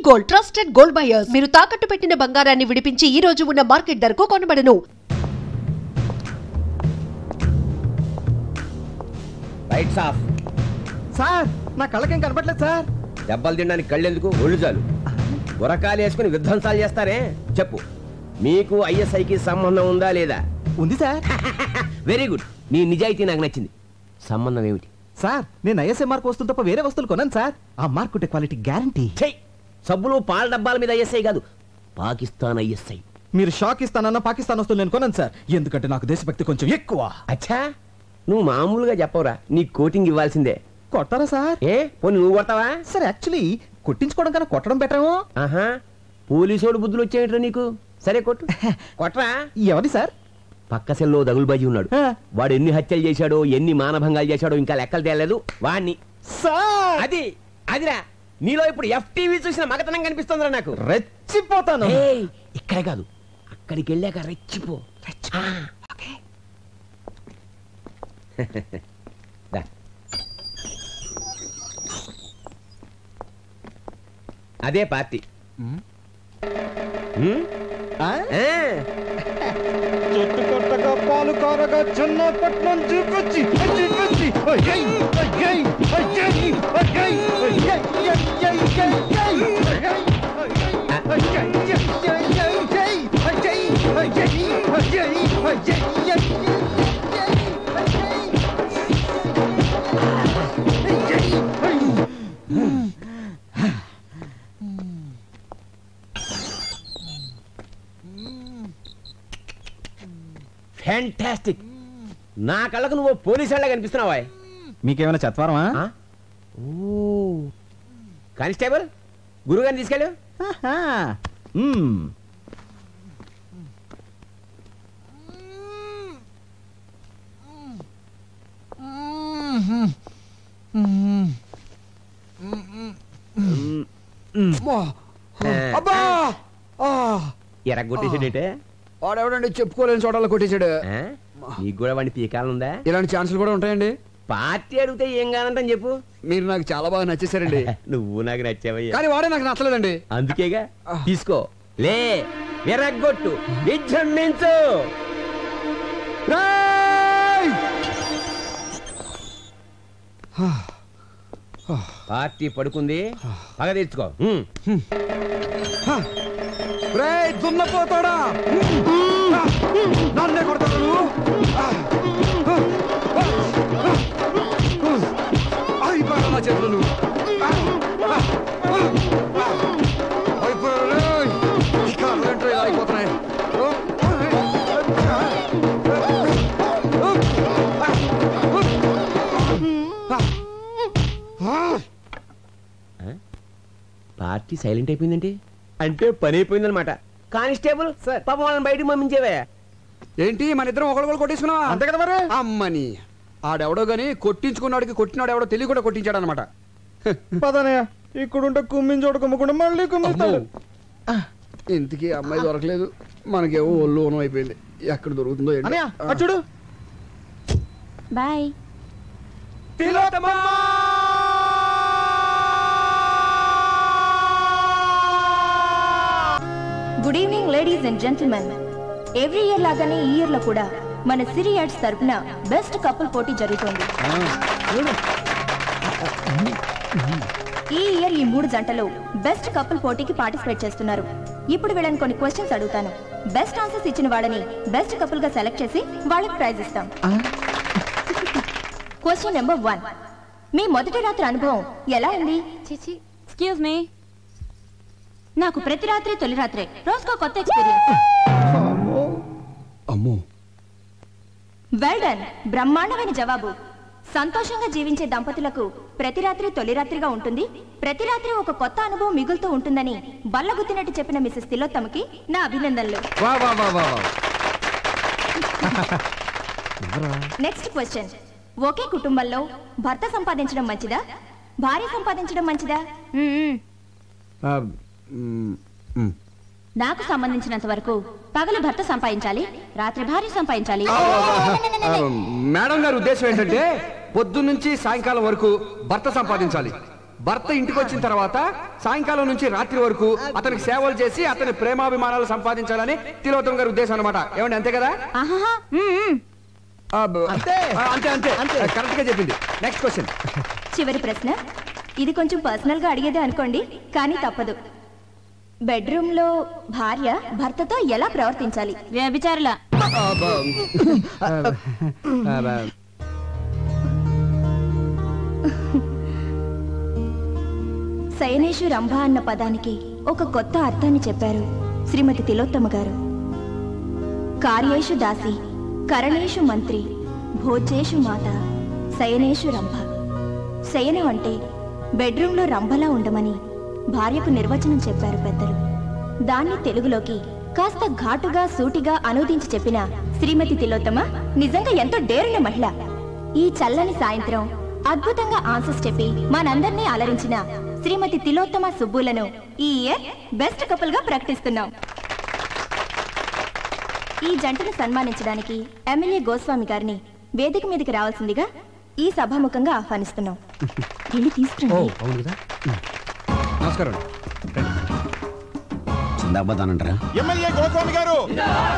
Gold, trusted gold buyers. మీరు తాకట్టు పెట్టిన బంగారాన్ని విడిపించి ఈ రోజు ఉన్న మార్కెట్ ధరకు కొనబడను. Lights off. సార్ నా కళ్ళకేం కనపట్లేదు సార్. దెబ్బలు తినడానికి కళ్ళెందుకు, ఒళ్ళు చాలు. గురకాలు వేసుకుని విధ్వంసాలు చేస్తారే. చెప్పు, మీకు ఐఎస్ఐకి సంబంధం ఉందా లేదా? ఉంది సార్. Very good. నీ నిజాయితీ నాకు నచ్చింది. సంబంధం ఏమిటి? సార్ నేను ఐఎస్ఐ మార్క్ వస్తువులు తప్ప వేరే వస్తువులు కొన్నాను సార్. ఆ మార్క్ ఉంటే క్వాలిటీ గ్యారంటీ. సబ్బులు పాల డబ్బాల మీద ఐఎస్ఐ కాదు, పాకిస్తాన్ ఐఎస్ఐ. మీరు షాక్ ఇస్తానన్న పాకిస్తాన్ వస్తువులు నేను కొన్నాను సార్. ఎందుకంటే నాకు దేశభక్తి కొంచెం ఎక్కువ. అచ్చా, నువ్వు మామూలుగా చెప్పవురా, నీ కోటింగ్ ఇవ్వాల్సిందే. కొట్టారా సార్? ఏ పోనీ నువ్వు కొడతావా? సార్ యాక్చువల్లీ కొట్టించుకోవడం కన్నా కొట్టడం బెటరేమో. ఆహా, పోలీసోడు బుద్ధులు వచ్చేయట్రా నీకు. సరే కొట్టు. కొట్టరా. ఎవరి సార్? పక్క సెల్లో దగులుబాజీ ఉన్నాడు. వాడు ఎన్ని హత్యలు చేశాడో, ఎన్ని మానభంగాలు చేశాడో ఇంకా లెక్కలు తేలేదు వాణ్ణి. సార్ అదిరా నీలో ఇప్పుడు ఎఫ్టీవీ చూసిన మగతనం కనిపిస్తుందిరా నాకు. రెచ్చిపోతాను. ఇక్కడే కాదు, అక్కడికి వెళ్ళాక రెచ్చిపో. అదే పార్టీ. చెట్టు కొట్టగా పాలు కారగా చిన్నపట్నం చూకొచ్చి ఫ్యాంటాస్టిక్. నా కళ్ళకు నువ్వు పోలీసు వాళ్ళ కనిపిస్తున్నావా? మీకేమైనా చత్వారమా? కానిస్టేబుల్, గురుగారిని తీసుకెళ్ళు. ఎరగొట్టేసాడేటే వాడెవడండి చెప్పుకోలేని చోటలో కొట్టేశాడు. నీకు కూడా వాడిని పీకాలందా? ఇలాంటి ఛాన్సులు కూడా ఉంటాయండి. పార్టీ అడిగితే ఏం కాదంటని చెప్పు. మీరు నాకు చాలా బాగా నచ్చేసారండి. నువ్వు నాకు నచ్చావయ్యా. కానీ వాడే నాకు నచ్చలేదండి. అందుకేగా తీసుకో. లే, ఎరగొట్టు, విజృంభించు. పార్టీ పడుకుంది, పగ తీర్చుకో. దున్నపోతాడా, నన్నే కొడతాడు. అయిపోయాడు నా చేతులు. అయిపోతున్నాయి. పార్టీ సైలెంట్ అయిపోయిందంటే అంటే పని అయిపోయిందనమాట. కానిస్టేబుల్ సార్, పాపం వాళ్ళని బయటకు పంపించేవే. ఏంటి మన ఇద్దరం ఒకళ్ళు కొట్టేసుకున్నావా? అంతే కదా మరి. అమ్మని ఆడెవడో గాని కొట్టించుకున్నాడికి కొట్టినాడు ఎవడో తెలియ కూడా కొట్టించాడు అనమాట. పదనయ్య, ఇక్కడుంటే కుమ్మిని చోట కుమ్మకుండా మళ్ళీ కుమ్మిస్తాడు. ఇంతకీ అమ్మాయి దొరకలేదు, మనకేమో ఒళ్ళు ఓనం అయిపోయింది. ఎక్కడ దొరుకుతుందో ఏంటి. చూడు. Bye. Good evening ladies and gentlemen. Every year లాగానే ఈ ఇయర్ లో కూడా మన సిరి యాడ్స్ తరపున బెస్ట్ కపుల్ పోటీ జరుగుతోంది. ఈ ఇయర్ ఈ 3 జంటలు బెస్ట్ కపుల్ పోటీకి పార్టిసిపేట్ చేస్తున్నారు. ఇప్పుడు వీళ్ళని కొన్ని క్వశ్చన్స్ అడుగుతాను. బెస్ట్ ఆన్సర్స్ ఇచ్చిన వాళ్ళని బెస్ట్ కపుల్ గా సెలెక్ట్ చేసి వాళ్ళకి ప్రైజ్ ఇస్తాం. Question number 1. మీ మొదటి రాత్రి అనుభవం ఎలా ఉంది? ఎక్స్క్యూజ్ మీ, నాకు ప్రతి రాత్రి తొలి రాత్రే, రోజుకో కొత్త ఎక్స్పీరియన్స్. అమ్మో, వెల్ డన్. బ్రహ్మాండమైన జవాబు. సంతోషంగా జీవించే దంపతులకు ప్రతి రాత్రి తొలి రాత్రిగా ఉంటుంది, ప్రతి రాత్రి ఒక కొత్త అనుభవం మిగులుతూ ఉంటుందని బల్లగుద్దినట్టు చెప్పిన మిసెస్ తిలోత్తమకి నా అభినందనలు. Next question. ఒకే కుటుంబంలో భర్త సంపాదించడం మంచిదా, భార్య సంపాదించడం మంచిదా? నాకు సంబంధించినంత వరకు పగలు భర్త సంపాదించాలి, రాత్రి భార్య సంపాదించాలి. మేడం గారి ఉద్దేశం ఏంటంటే పొద్దున్నుంచి సాయంకాలం వరకు భర్త సంపాదించాలి, భర్త ఇంటికి వచ్చిన తర్వాత సాయంకాలం నుంచి రాత్రి వరకు అతనికి సేవలు చేసి అతని ప్రేమాభిమానాలు సంపాదించాలని తిలోత్తమ గారి ఉద్దేశం అనమాట. ఏమండి అంతే కదా? అంతే అంతే అంతే కరెక్ట్ గా చెప్పింది. Next question. చివరి ప్రశ్న. ఇది కొంచెం పర్సనల్ గా అడిగేదే అనుకోండి, కానీ తప్పదు. బెడ్రూమ్ లో భార్య భర్తతో ఎలా ప్రవర్తించాలి? వ్యభిచారుల. శయనేషు రంభ అన్న పదానికి ఒక కొత్త అర్థాన్ని చెప్పారు శ్రీమతి తిలోత్తమ గారు. కార్యేషు దాసి, కరణేషు మంత్రి, భోజేషు మాత, శయనేషు రంభ. శయనం అంటే బెడ్రూమ్లో రంభలా ఉండమని భార్యకు నిర్వచనం చెప్పారు పెద్దలు. దాన్ని తెలుగులోకి కాస్త ఘాటుగా సూటిగా అనువదించి చెప్పిన శ్రీమతి తిలోత్తమ నిజంగా ఎంతో డేరున్న మహిళ. ఈ చల్లని సాయంత్రం అద్భుతంగా ఆన్సర్స్ చెప్పి మనందరినీ అలరించిన శ్రీమతి తిలోత్తమ సుబ్బులను ఈ ఇయర్ బెస్ట్ కపుల్ గా ప్రకటిస్తున్నాం. ఈ జంటను సన్మానించడానికి ఎమ్మెల్యే గోస్వామి గారిని వేదిక మీదకి రావాల్సిందిగా ఈ సభాముఖంగా ఆహ్వానిస్తున్నాం. వెళ్ళి తీసుకురండి. నమస్కారం. చిందాబాదానంటారా? ఎమ్మెల్యే గోస్వామి గారు,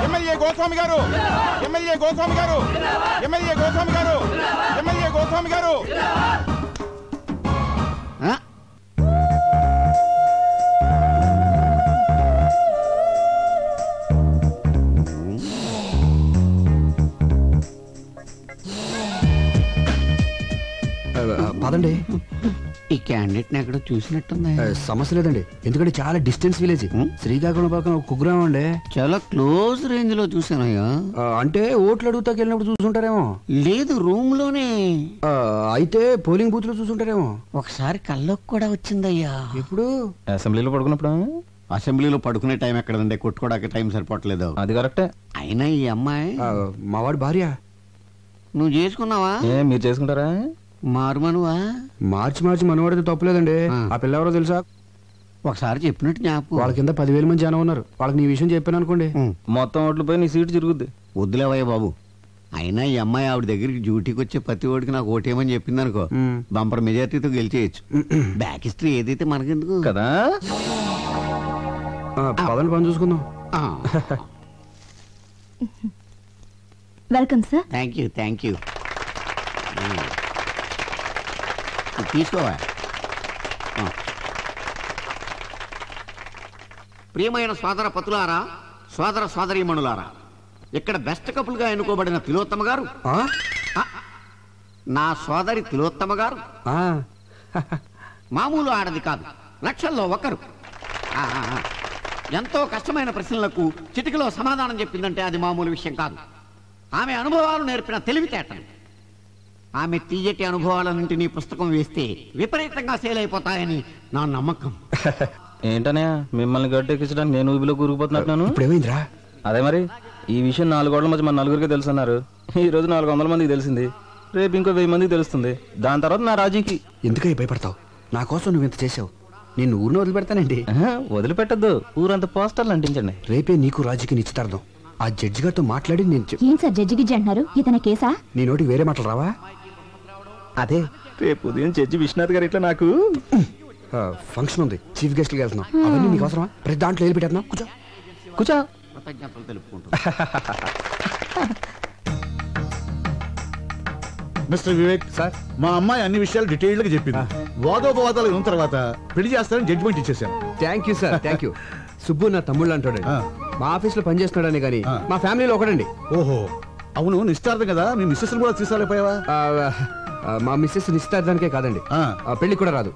ఎమ్మెల్యే గోస్వామి గారు, ఎమ్మెల్యే గోస్వామి గారు, ఎమ్మెల్యే గోస్వామి గారు, ఎమ్మెల్యే గోస్వామి గారు. పదండి. ఈ క్యాండిడేట్ ఎక్కడో చూసినట్టుంది. సమస్య లేదండి, ఎందుకంటే చాలా డిస్టెన్స్ విలేజ్. శ్రీకాకుళం పక్కన ఒక కుగ్రామం అండి. చాలా క్లోజ్ రేంజ్ లో చూసానయ్యా. అంటే ఓట్లు అడుగుతాకి వెళ్ళినప్పుడు చూసుంటారేమో. లేదు, రూమ్ లోనే. అయితే పోలింగ్ బూత్ లో చూసుంటారేమో. ఒకసారి కల్లోకి కూడా వచ్చిందయ్యా. ఇప్పుడు అసెంబ్లీలో పడుకున్నప్పుడు. అసెంబ్లీలో పడుకునే టైం ఎక్కడండి? కొట్టుకోవడానికి టైం సరిపోవట్లేదు. అది కరెక్టే. అయినా ఈ అమ్మాయి మావాడి భార్య. నువ్వు చేసుకున్నావా? మీరు చేసుకుంటారా? మారుమనువా? మార్చి మనవాడితే తప్పలేదండి. ఆ పిల్ల ఎవరో తెలుసా? ఒకసారి చెప్పినట్టు జ్ఞాపకం. వాళ్ళ కింద 10,000 మంది జనం ఉన్నారు. వాళ్ళకి నీ విషయం చెప్పాను అనుకోండి, మొత్తం ఓట్లు పోయి నీ సీటు తిరుగుద్ది. వద్దులేవయ్య బాబు. అయినా ఈ అమ్మాయి ఆవిడ దగ్గరికి డ్యూటీకి వచ్చే ప్రతి ఓడికి నాకు ఓటేమని చెప్పింది అనుకో, బంపర్ మెజార్టీతో గెలిచేయచ్చు. బ్యాక్ హిస్టరీ ఏదైతే మనకెందుకు కదా. పదని పని చూసుకుందాం. Welcome sir. Thank you. తీసుకోవా. ప్రియమైన సోదర పతులారా, సోదర సోదరీమణులారా, ఇక్కడ బెస్ట్ కపుల్ గా ఎన్నుకోబడిన తిలోత్తమ గారు, నా సోదరి తిలోత్తమ గారు మామూలు ఆడది కాదు, లక్షల్లో ఒకరు. ఎంతో కష్టమైన ప్రశ్నలకు చిటికలో సమాధానం చెప్పిందంటే అది మామూలు విషయం కాదు. ఆమె అనుభవాలు నేర్పిన తెలివితేటలు. ఆమె తీయటి అనుభవాలన్నింటినీ పుస్తకం వేస్తే విపరీతంగా సేల్ అయిపోతాయని నా నమ్మకం. ఏంటనే మిమ్మల్ని గట్టెక్కించడానికి నేను ఊబిలో కూరుకుపోతున్నాను. ఇప్పుడేమైందిరా? అదే మరి ఈ విషయం 4 గోడల మధ్య మన నలుగురికి తెలుసు అన్నారు. ఈ రోజు 400 మందికి తెలిసింది. రేపు ఇంకో 1000 మందికి తెలుస్తుంది. దాని తర్వాత నా రాజీకి. ఎందుకై భయపడతావు? నా కోసం నువ్వు ఇంత చేసావు. నేను ఊరిని వదిలిపెడతానండి. వదిలిపెట్టద్దు, ఊరంతా పోస్టర్లు అంటించండి. రేపే నీకు రాజుకి నిశ్చితార్థం. ఆ జడ్జి గారితో మాట్లాడి నేను ఏం సార్ జడ్జికి అంటున్నారు? ఇతని కేసా? నీ నోటికి వేరే మాటలు రావా? అదే రేపు ఉదయం జడ్జి విశ్వనాథ్ గారు ఇట్లా నాకు ఫంక్షన్ ఉంది, చీఫ్ గెస్ట్ కి వెళ్తున్నాం. అవన్నీ నీకు అవసరమా? ప్రతి దాంట్లో వెళ్ళి పెట్టేస్తున్నాం. కూర్చో. కృతజ్ఞతలు తెలుపుకుంటూ. మిస్టర్ వివేక్ సార్, మా అమ్మాయి అన్ని విషయాలు డీటెయిల్డ్ గా చెప్పింది. వాదోపవాదాలు ఉన్న తర్వాత పెళ్లి చేస్తారని జడ్జిమెంట్ ఇచ్చేసాను. Thank you sir, thank you. Subbu నా తమ్ముళ్ళు అంటాడు. మా ఆఫీస్ లో పనిచేస్తున్నాడని కానీ మా ఫ్యామిలీలో ఒకడండి. ఓహో, అవును, నిశ్చితార్థం కదా, మీ మిస్సెస్ కూడా తీసుకురాలేపోయావా? మా మిస్సెస్ నిశ్చితార్థానికే కాదండి, పెళ్లి కూడా రాదు.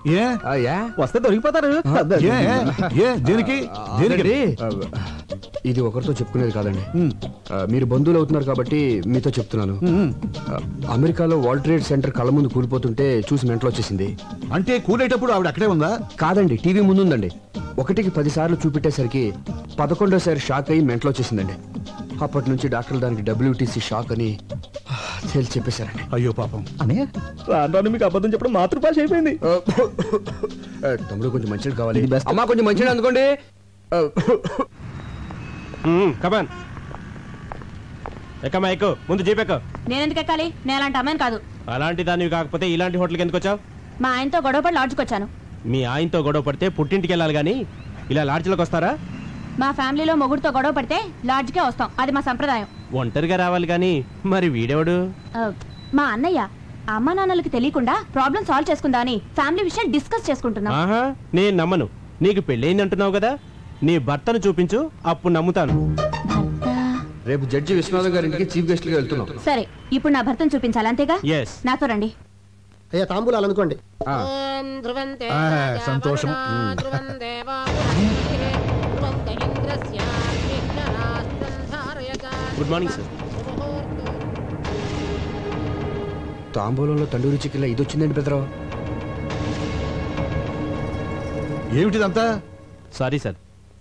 వస్తే దొరికిపోతారు. దేనికి? ఇది ఒకరితో చెప్పుకునేది కాదండి. మీరు బంధువులు అవుతున్నారు కాబట్టి మీతో చెప్తున్నాను. అమెరికాలో వరల్డ్ ట్రేడ్ సెంటర్ కళ్ళ ముందు కూలిపోతుంటే చూసి మెంటలు వచ్చేసింది. అంటే కూలేటప్పుడు ఆవిడ అక్కడే ఉందా? కాదండి, టీవీ ముందు ఉందండి. 1కి 10 సార్లు చూపెట్టేసరికి 11వ షాక్ అయ్యి మెంటలు వచ్చేసిందండి. అప్పటి నుంచి డాక్టర్లు దానికి WTC షాక్ అని తేల్చి చెప్పేశారండి. అయ్యో పాపం. రాను మీకు అబద్ధం చెప్పడం మాతృభాష అయిపోయింది. తమ్ముడు కొంచెం మంచిది కావాలి. అమ్మా కొంచెం మంచిది అందుకోండి. కమాన్ ఎక్కమ్మా, ఎక్కు. ముందు జీప్ ఎక్కు. నేనెందుకు ఎక్కాలి? నేను అలాంటి అమ్మాయిని కాదు. అలాంటి దానివి కాకపోతే ఇలాంటి హోటల్కి ఎందుకు వచ్చావు? మా ఆయనతో గొడవపడి లాడ్జ్కి వచ్చాను. మీ ఆయనతో గొడవ పడితే పుట్టింటికి వెళ్ళాలి కానీ ఇలా లాడ్జ్లోకి వస్తారా? మా ఫ్యామిలీలో మొగుడుతో గొడవ పడితే లాడ్జ్కే వస్తాం, అది మా సంప్రదాయం. ఒంటరిగా రావాలి కానీ మరి వీడెవడు? మా అన్నయ్య. అమ్మా నాన్నలకి తెలియకుండా ప్రాబ్లం సాల్వ్ చేసుకుందా అని ఫ్యామిలీ విషయం డిస్కస్ చేసుకుంటున్నాం. ఆహా, నేను నమ్మను. నీకు పెళ్ళయింది అంటున్నావు కదా, నీ భర్తను చూపించు, అప్పుడు నమ్ముతాను. రేపు జడ్జి విశ్వనాథం గారింటికి చీఫ్ గెస్ట్ గా వెళ్తున్నాం. సరే, ఇప్పుడు నా భర్తను చూపించాలి అంతేగా? Yes. నాతో రండి. అయ్యా తాంబూలాలు అనుకోండి. సంతోషం. Good morning sir. తాంబూలంలో తండూరి చికెన్ ఇది వచ్చిందండి పెద్దరావు. ఏమిటిదంతా? సారీ సార్,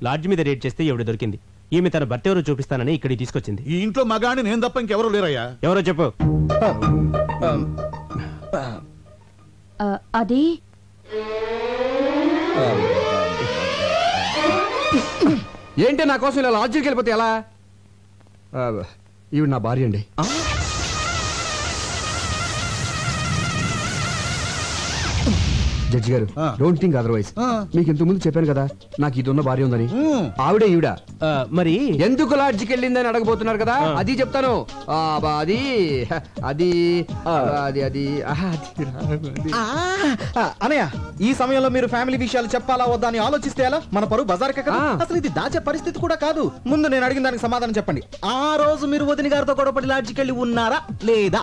లాడ్జ్ మీద రేట్ చేస్తే ఎవడు దొరికింది. ఈమె తన భర్త ఎవరో చూపిస్తానని ఇక్కడికి తీసుకొచ్చింది. ఈ ఇంట్లో మగాని నేను తప్ప ఇంకెవరు లేరయ్యా. ఎవరో చెప్పు. అది ఏంటి నా కోసం ఇలా లాడ్జికి వెళ్ళిపోతే ఎలా? ఈవిడ నా భార్య అండి. జడ్జి గారు, డోంట్ థింక్ అదర్వైజ్. మీకు ఇంతకు ముందు చెప్పాను కదా నాకు ఇది ఉన్న భార్య ఉందని. ఆవిడే ఈవిడ. మరి ఎందుకు లాడ్జికి వెళ్ళిందని అడగబోతున్నారు కదా, అది చెప్తాను. అది అది అది అది అనయ్య, ఈ సమయంలో మీరు ఫ్యామిలీ విషయాలు చెప్పాలా వద్దా అని ఆలోచిస్తే ఎలా? మన పరువు బజార్కే కదా. అసలు ఇది దాచే పరిస్థితి కూడా కాదు. ముందు నేను అడిగిన దానికి సమాధానం చెప్పండి. ఆ రోజు మీరు వదిన గారితో గొడవపడి లాడ్జికి వెళ్ళి ఉన్నారా లేదా?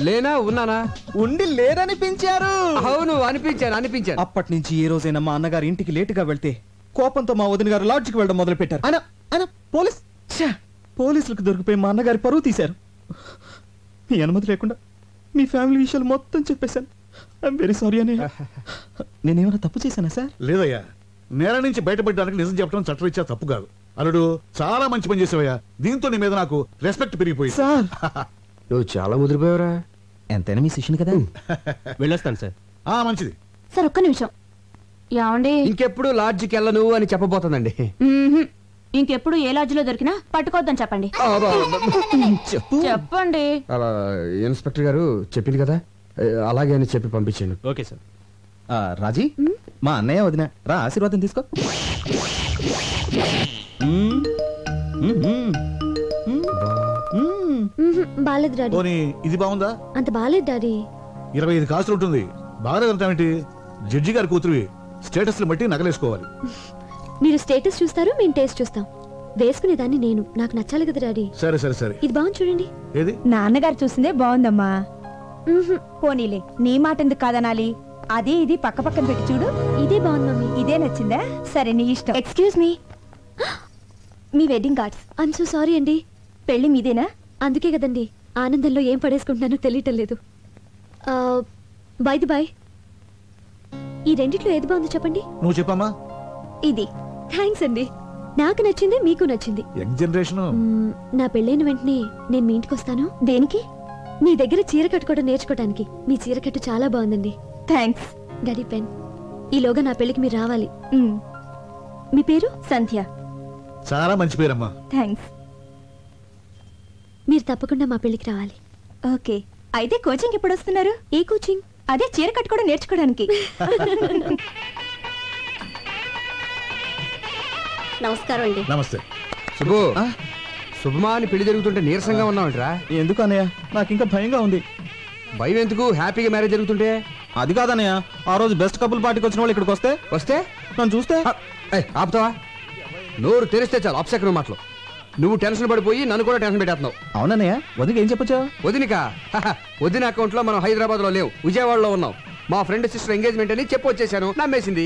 లేనా ఉన్నానా? ఉండి లేదనిపించారు. అవును, అనిపించాను. అప్పటి నుంచి ఏ రోజైనా మా అన్నగారు ఇంటికి లేటుగా వెళ్తే కోపంతో మా వదిన గారు లాడ్జికి వెళ్ళడం మొదలు పెట్టారు. ఆయన పోలీసులకు దొరికిపోయి మా అన్నగారి పరువు తీశారు. మీ అనుమతి లేకుండా మీ ఫ్యామిలీ విషయాలు మొత్తం చెప్పేశాను. ఐఎమ్ వెరీ సారీ అని. నేనేమైనా తప్పు చేశానా సార్? లేదయ్యా, నేల నుంచి బయటపడడానికి నిజం చెప్పడం చట్టరీత్యా తప్పు కాదు. అల్లుడు, చాలా మంచి పని చేసావయ్యా. దీంతో నీ మీద నాకు రెస్పెక్ట్ పెరిగిపోయింది. సార్ నువ్వు చాలా ముదిరిపోయావురా. ఎంతైనా మీ శిష్యుని కదా. వెళ్ళొస్తాను సార్. మంచిది సార్, ఒక్క నిమిషం. ఏమండి, ఇంకెప్పుడు లాడ్జికి వెళ్ళను అని చెప్పబోతుందండి. ఇంకెప్పుడు ఏ లాడ్జిలో దొరికినా పట్టుకోవద్దని చెప్పండి. చెప్పండి. ఇన్స్పెక్టర్ గారు చెప్పింది కదా, అలాగే అని చెప్పి పంపించాను. Okay sir. రాజీ, మా అన్నయ్య వదిన రా, ఆశీర్వాదం తీసుకో. బాలేదు డాడీ. పోనీ ఇది బాగుందా? అంత బాలేదు డాడీ. 25 కాసులు ఉంటుంది. బాగాలేదంటావేంటి? జడ్జి గారి కూతురువి, స్టేటస్ బట్టి నగలేసుకోవాలి. మీరు స్టేటస్ చూస్తారు, మేము టేస్ట్ చూస్తాం. వేసుకునేదాన్ని నేను, నాకు నచ్చాలి కదా డాడీ. సరే సరే సరే. ఇది బాగుంది చూడండి. ఏది? నాన్నగారు చూసిందే బాగుందమ్మా. పోనీలే, నీ మాట ఎందుకు కాదనాలి? అదే ఇది పక్క పక్కన పెట్టి చూడు. ఇదే బాగుంది మమ్మీ. ఇదే నచ్చిందా? సరే, నీ ఇష్టం. Excuse me, me wedding cards. I'm so sorry అండి. పెళ్లి మీదేనా? అందుకే కదండి ఆనందంలో ఏం పడేసుకుంటున్నానో తెలియటం లేదు. బై ది బై, ఈ రెండిట్లో ఏది బాగుందో చెప్పండి. నువ్వు చెప్పమ్మా. ఇది. థ్యాంక్స్ అండి, నాకు నచ్చింది, మీకు నచ్చింది. Young generation. నా పెళ్ళైన వెంటనే నేను మీ ఇంటికి వస్తాను. దేనికి? మీ దగ్గర చీర కట్టుకోవడం నేర్చుకోవడానికి. మీ చీర కట్టు చాలా బాగుందండి. థ్యాంక్స్. Daddy pen. ఈలోగా నా పెళ్లికి మీరు రావాలి. మీ పేరు? సంధ్య. చాలా మంచి పేరమ్మా. థ్యాంక్స్. మీరు తప్పకుండా మా పెళ్లికి రావాలి. ఓకే, అయితే కోచింగ్ ఎప్పుడు వస్తున్నారు? ఏ కోచింగ్? అదే చీర కట్టుకోవడం నేర్చుకోవడానికి. నమస్కారం అండి. నమస్తే. శుభు, శుభమా అని పెళ్లి జరుగుతుంటే నీరసంగా ఉన్నావంటరా? ఎందుకు అన్నయ్య, నాకు ఇంకా భయంగా ఉంది. భయం ఎందుకు? హ్యాపీగా మ్యారేజ్ జరుగుతుంటే. అది కాదన్నయ్య, ఆ రోజు బెస్ట్ కపుల్ పార్టీకి వచ్చిన వాళ్ళు ఇక్కడికి వస్తే నన్ను చూస్తే ఆపుతావా? నోరు తెరిస్తే చాలు అప్సెకరం మాటలు. నువ్వు టెన్షన్ పడిపోయి నన్ను కూడా టెన్షన్ పెట్టేస్తున్నావు. అవునన్నయ్య, వదిన ఏం చెప్పొచ్చా? వదినిక వదిన అకౌంట్ లో మనం హైదరాబాద్ లో లేవు, విజయవాడలో ఉన్నాం. మా ఫ్రెండ్ సిస్టర్ ఎంగేజ్మెంట్ అని చెప్పి వచ్చేసాను. నమ్మేసింది.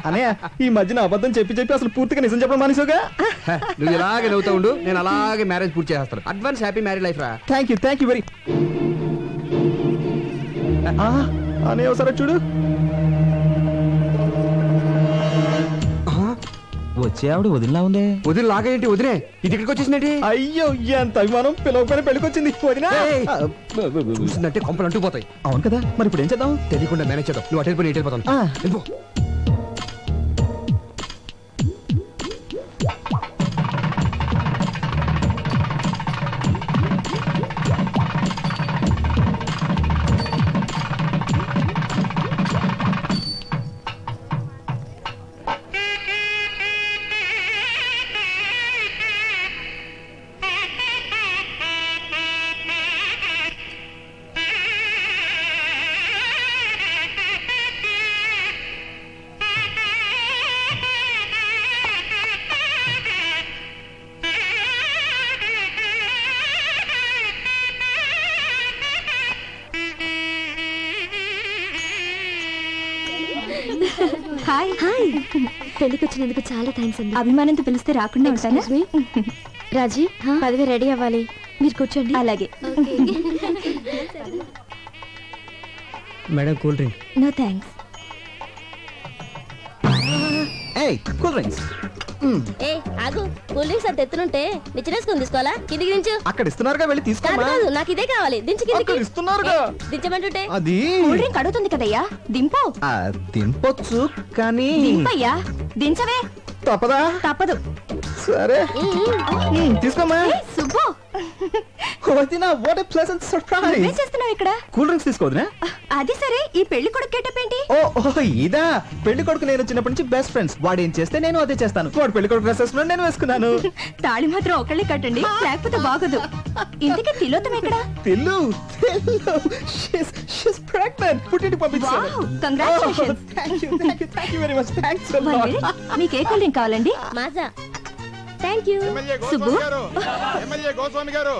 అన్నయ్య, ఈ మధ్యన అబద్ధం చెప్పి అసలు పూర్తిగా నిజం చెప్పడం మానేసావుగా. నువ్వు ఇలాగే నవ్వుతా ఉండు, నేను అలాగే మ్యారేజ్ పూర్తి చేస్తాను. అడ్వాన్స్ హ్యాపీ మ్యారేజ్ లైఫ్ రా. Thank you very. అనే ఒకసారి చూడు. వచ్చే ఆవిడ వదినలా ఉందే. వదిన లాగేంటి? వదినే ఇది ఇక్కడికి వచ్చేసిందండి. అయ్యో, ఎంత అభిమానం. పిలవకపోయినా పెళ్ళికొచ్చింది వదినా. చూసిందంటే కొంపలు అంటుకుపోతాయి. అవును కదా, మరి ఇప్పుడు ఏం చేద్దాం? తెలియకుండా మేనేజ్ చేద్దాం. నువ్వు అటు వెళ్ళిపోయి ఇటు వెళ్ళిపోతాను. హాయ్ హాయ్ పెళ్లికి వచ్చినందుకు చాలా థ్యాంక్స్ అండి. అభిమానంతో పిలిస్తే రాకుండా ఉంటానా? రాజీ పదవి రెడీ అవ్వాలి, మీరు కూర్చోండి. అలాగే. Madam cool drink. No thanks. ఏయ్ కూల్ డ్రింక్స్. ఏ ఆగు, కూల్ డ్రింక్స్ అంత ఎత్తునుంటే నిచ్చినేసుకుని తీసుకోవాలా? కిందికి దించు. అక్కడ ఇస్తున్నారుగా, వెళ్ళి కాదు తీసుకోమా. కాదు, నాకు ఇదే కావాలి. దించు కిందికి. అక్కడ ఇస్తున్నారుగా. దించమంటుంటే అది కూల్ డ్రింక్ అడుగుతుంది కదయ్యా, దింపు. తినపొచ్చు కానీ దింపయ్యా, దించవే. తప్పదా? తప్పదు. సరే తీసుకోమా. సుబ్బు, వదినా, what a pleasant surprise. నువ్వేం చేస్తున్నావు ఇక్కడ? కూల్ డ్రింక్స్ తీసుకోవద్దునా? అది సరే, ఈ పెళ్లి కొడుకు గెటప్ ఏంటి? ఓ ఇదా, పెళ్లి కొడుకు నేను చిన్నప్పటి నుంచి బెస్ట్ ఫ్రెండ్స్. వాడు ఏం చేస్తే నేను అదే చేస్తాను. వాడు పెళ్లి కొడుకు డ్రెస్ వేసుకున్నాడు, నేను వేసుకున్నాను. తాళి మాత్రం ఒకళ్ళే కట్టండి, లేకపోతే బాగోదు. ఇంతకీ తిలోతం ఎక్కడ? Tillu she's pregnant. పుట్టింటికి పంపించాను. Wow, congratulations. Thank you very much. Thanks a One lot. minute, మీకు ఏ కూల్ డ్రింక్ కావాలండి? Maaza. Thank you. MLA Subbu. Goswami గారు, ఎమ్మెల్యే గోస్వామి గారు,